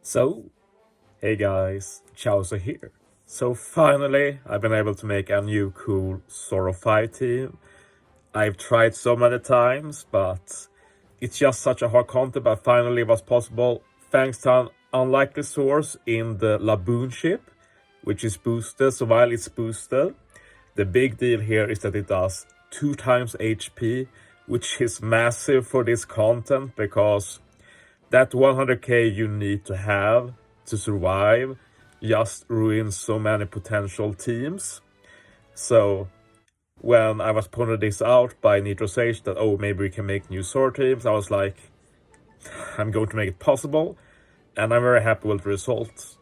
So, hey guys, Chauzu here. So finally, I've been able to make a new cool Zoro 5 team. I've tried so many times, but it's just such a hard content, but finally it was possible thanks to an unlikely source in the Laboon ship, which is boosted. So while it's boosted, the big deal here is that it does 2 times HP, which is massive for this content because that 100k you need to have to survive just ruins so many potential teams. So when I was pointed this out by NitroSage that maybe we can make new sword teams, I was like, I'm going to make it possible, and I'm very happy with the results.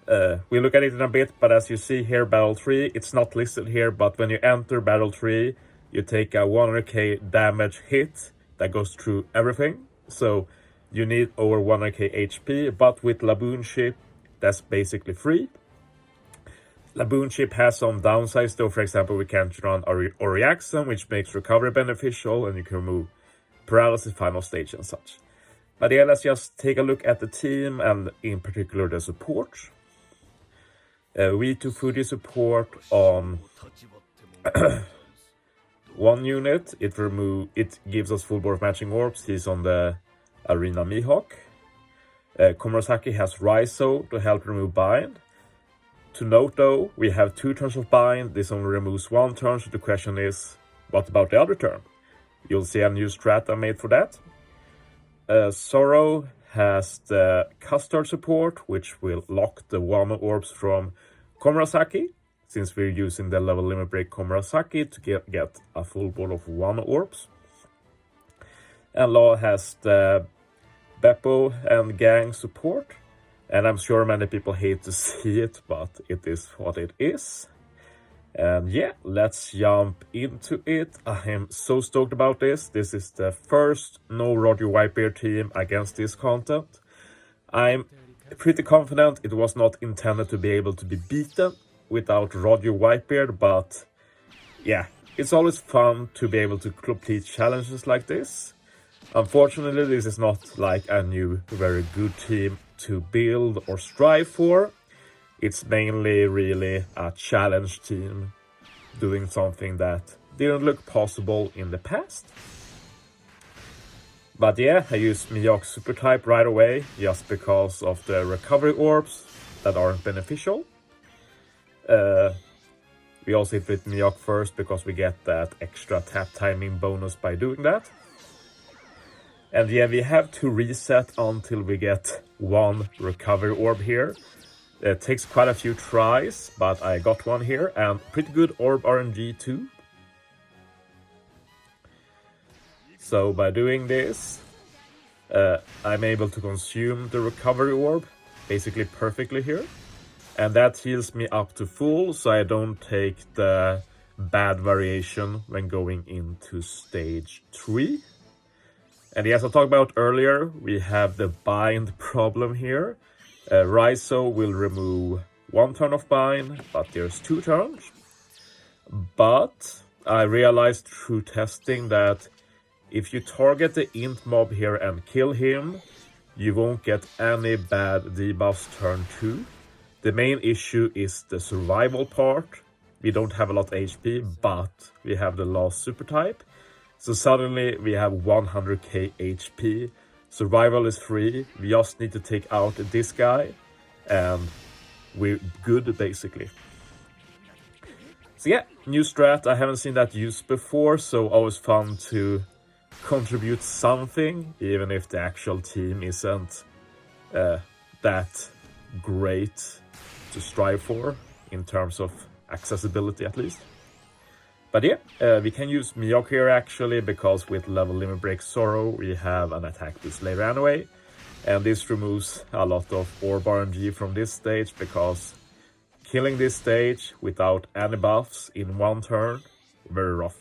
We'll look at it in a bit, but as you see here, Battle 3, it's not listed here, but when you enter Battle 3, you take a 100k damage hit that goes through everything. So you need over 100k HP, but with Laboon ship, that's basically free. Laboon ship has some downsides though. For example, we can't run or reaction, which makes recovery beneficial, and you can remove paralysis final stage and such. But yeah, let's just take a look at the team, and in particular the support. V2 Fuji support on one unit. It gives us full board of matching orbs. He's on the Arena Mihawk. Komurasaki has Raizo to help remove bind. To note though, we have 2 turns of bind. This only removes 1 turn, so the question is, what about the other turn? You'll see a new strat I made for that. Zoro has the Custard support, which will lock the Wano orbs from Komurasaki, since we're using the level limit break Komurasaki to get a full board of Wano orbs. And Law has the Beppo and Gang support, and I'm sure many people hate to see it, but it is what it is. And yeah, let's jump into it. I am so stoked about this. This is the first no Roger Whitebeard team against this content. I'm pretty confident it was not intended to be able to be beaten without Roger Whitebeard, but yeah, it's always fun to be able to complete challenges like this. Unfortunately, this is not like a new very good team to build or strive for. It's mainly really a challenge team doing something that didn't look possible in the past. But yeah, I used Miyok super type right away just because of the recovery orbs that aren't beneficial. We also hit with Miyok first because we get that extra tap timing bonus by doing that. And yeah, we have to reset until we get 1 recovery orb here. It takes quite a few tries, but I got one here, and pretty good orb RNG too. So by doing this, I'm able to consume the recovery orb basically perfectly here. And that heals me up to full, so I don't take the bad variation when going into stage 3. And as I talked about earlier, we have the bind problem here. Raizo will remove 1 turn of bind, but there's 2 turns. But I realized through testing that if you target the int mob here and kill him, you won't get any bad debuffs turn 2. The main issue is the survival part. We don't have a lot of HP, but we have the last super type. So suddenly we have 100k HP. Survival is free. We just need to take out this guy and we're good basically. So yeah, new strat. I haven't seen that used before, so always fun to contribute something, even if the actual team isn't that great to strive for in terms of accessibility at least. But yeah, we can use Miyok here actually, because with level limit break Zoro we have an attack boost later anyway. And this removes a lot of orb RNG from this stage, because killing this stage without any buffs in 1 turn, very rough.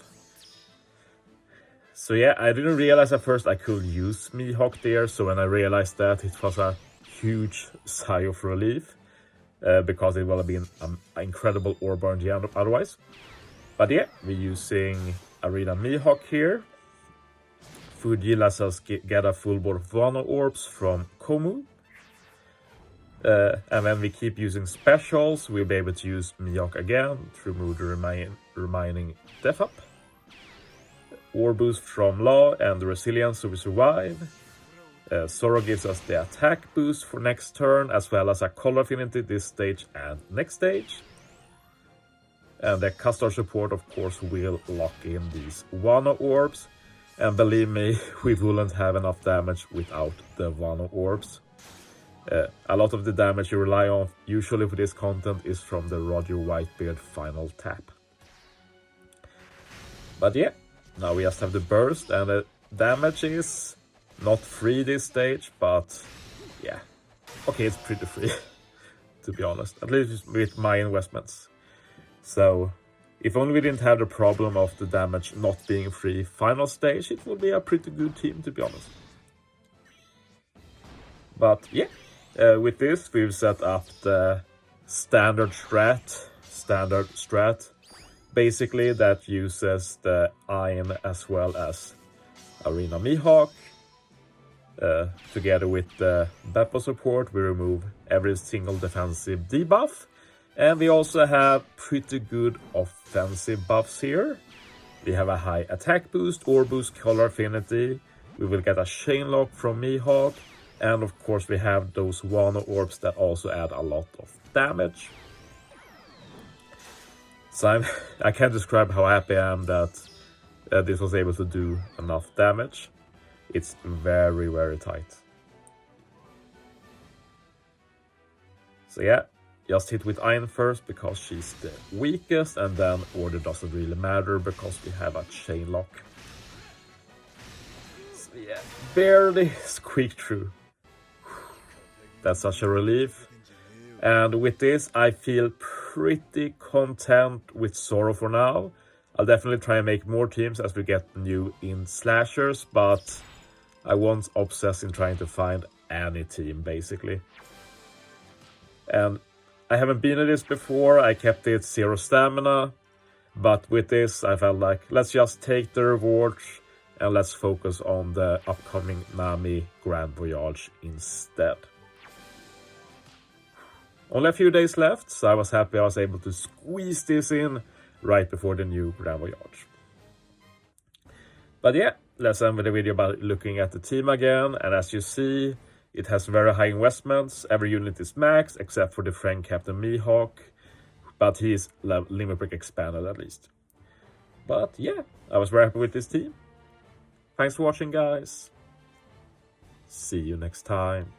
So yeah, I didn't realize at first I could use Mihawk there, so when I realized that, it was a huge sigh of relief, because it would have been an incredible orb RNG otherwise. But yeah, we're using Arena Mihawk here. Fuji lets us get a full board of Wano orbs from Komu. And when we keep using specials, we'll be able to use Mihawk again to remove the remaining death up. War boost from Law and the resilience so we survive. Zoro gives us the attack boost for next turn, as well as a color affinity this stage and next stage. And the Castor support, of course, will lock in these Wano orbs. And believe me, we wouldn't have enough damage without the Wano orbs. A lot of the damage you rely on usually for this content is from the Roger Whitebeard final tap. But yeah, now we just have the burst, and the damage is not free this stage, but yeah. Okay, it's pretty free, to be honest, at least with my investments. So, if only we didn't have the problem of the damage not being free final stage, it would be a pretty good team, to be honest. But yeah, with this we've set up the standard strat, basically that uses the Iron as well as Arena Mihawk. Together with the Beppo support, we remove every single defensive debuff. And we also have pretty good offensive buffs here. We have a high attack boost or boost color affinity. We will get a chain lock from Mihawk. And of course we have those Wano orbs that also add a lot of damage. So I can't describe how happy I am that this was able to do enough damage. It's very, very tight. So yeah. Just hit with Iron first because she's the weakest, and then order doesn't really matter because we have a chain lock. So yeah, barely squeaked through. That's such a relief. And with this, I feel pretty content with Zoro for now. I'll definitely try and make more teams as we get new in slashers, but I won't obsess in trying to find any team, basically. And I haven't been at this before, I kept it 0 stamina, but with this I felt like let's just take the rewards and let's focus on the upcoming Nami Grand Voyage instead. Only a few days left, so I was happy I was able to squeeze this in right before the new Grand Voyage. But yeah, let's end with the video by looking at the team again, and as you see, it has very high investments. Every unit is maxed except for the friend Captain Mihawk, but he is limit break expanded at least. But yeah, I was very happy with this team. Thanks for watching, guys. See you next time.